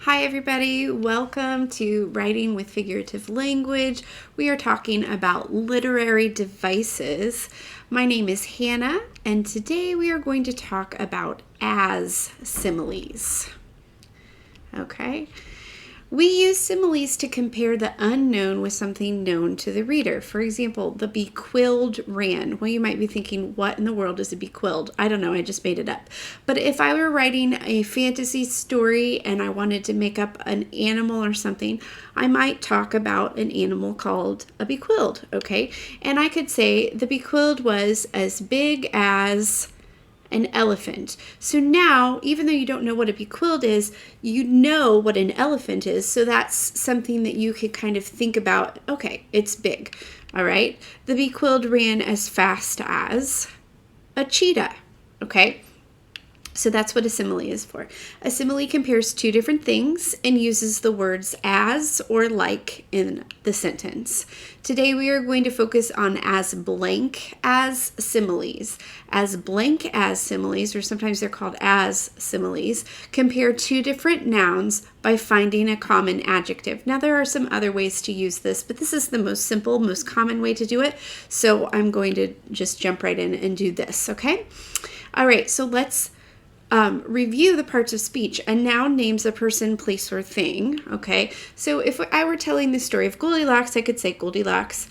Hi everybody, welcome to Writing with Figurative Language. We are talking about literary devices. My name is Hannah, and today we are going to talk about as similes. Okay. We use similes to compare the unknown with something known to the reader. For example, the bequilled ran. Well, you might be thinking, what in the world is a bequilled? I don't know, I just made it up. But if I were writing a fantasy story and I wanted to make up an animal or something, I might talk about an animal called a bequilled, okay? And I could say the bequilled was as big as an elephant. So now, even though you don't know what a bequilled is, you know what an elephant is. So that's something that you could kind of think about. Okay, it's big. All right. The bequilled ran as fast as a cheetah. Okay. So that's what a simile is for. A simile compares two different things and uses the words as or like in the sentence. Today we are going to focus on as blank as similes. As blank as similes, or sometimes they're called as similes, compare two different nouns by finding a common adjective. Now there are some other ways to use this, but this is the most simple, most common way to do it. So I'm going to just jump right in and do this, okay? All right, so let's review the parts of speech. A noun names a person, place, or thing. Okay, so if I were telling the story of Goldilocks, I could say Goldilocks.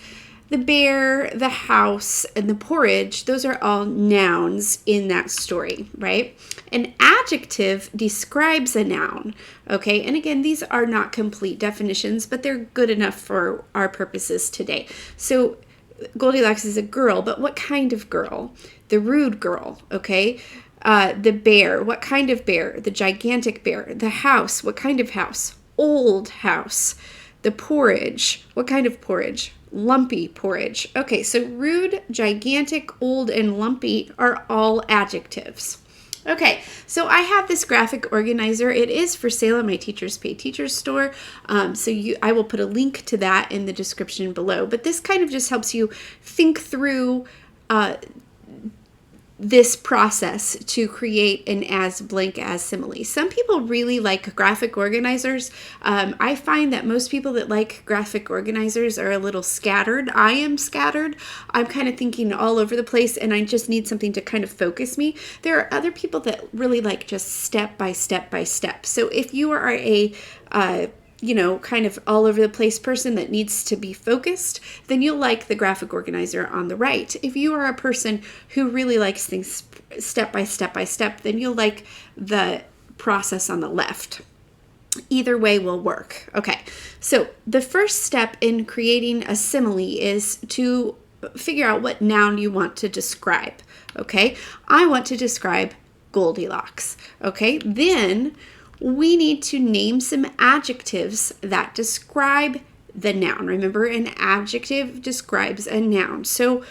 The bear, the house, and the porridge, those are all nouns in that story, right? An adjective describes a noun, okay? And again, these are not complete definitions, but they're good enough for our purposes today. So Goldilocks is a girl, but what kind of girl? The rude girl, okay? The bear, what kind of bear? The gigantic bear. The house, what kind of house? Old house. The porridge, what kind of porridge? Lumpy porridge. Okay, so rude, gigantic, old, and lumpy are all adjectives. Okay, so I have this graphic organizer. It is for sale at my Teachers Pay Teachers store. I will put a link to that in the description below. But this kind of just helps you think through this process to create an as blank as simile. Some people really like graphic organizers. I find that most people that like graphic organizers are a little scattered. I am scattered. I'm kind of thinking all over the place and I just need something to kind of focus me. There are other people that really like just step by step by step. So if you are a kind of all over the place person that needs to be focused, then you'll like the graphic organizer on the right. If you are a person who really likes things step by step by step, then you'll like the process on the left. Either way will work. Okay, so the first step in creating a simile is to figure out what noun you want to describe. Okay, I want to describe Goldilocks. Okay, then we need to name some adjectives that describe the noun. Remember, an adjective describes a noun. So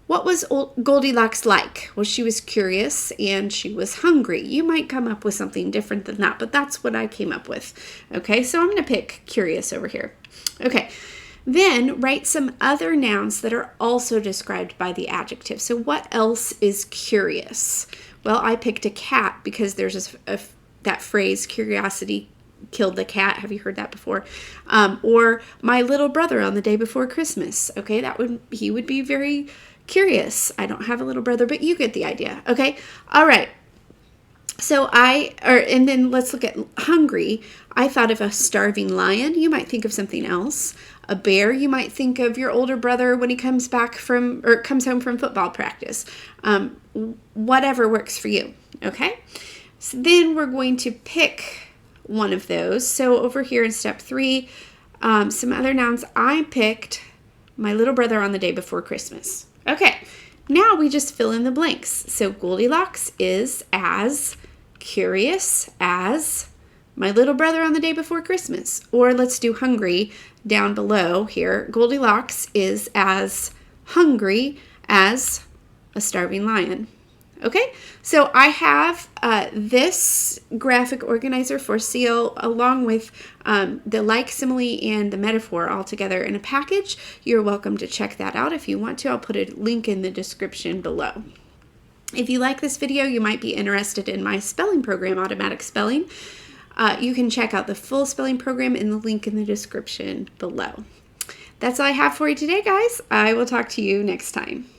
what was Goldilocks like? Well, she was curious and she was hungry. You might come up with something different than that, but that's what I came up with. Okay, so I'm going to pick curious over here. Okay, then write some other nouns that are also described by the adjective. So what else is curious? Well, I picked a cat because there's that phrase, curiosity killed the cat. Have you heard that before? Or my little brother on the day before Christmas. Okay, he would be very curious. I don't have a little brother, but you get the idea. Okay, all right. So and then let's look at hungry. I thought of a starving lion. You might think of something else. A bear, you might think of your older brother when he comes home from football practice. Whatever works for you. Okay. So then we're going to pick one of those. So over here in step 3, some other nouns. I picked my little brother on the day before Christmas. Okay, now we just fill in the blanks. So Goldilocks is as curious as my little brother on the day before Christmas. Or let's do hungry down below here. Goldilocks is as hungry as a starving lion. Okay, so I have this graphic organizer for sale along with the like, simile, and the metaphor all together in a package. You're welcome to check that out if you want to. I'll put a link in the description below. If you like this video, you might be interested in my spelling program, Automatic Spelling. You can check out the full spelling program in the link in the description below. That's all I have for you today, guys. I will talk to you next time.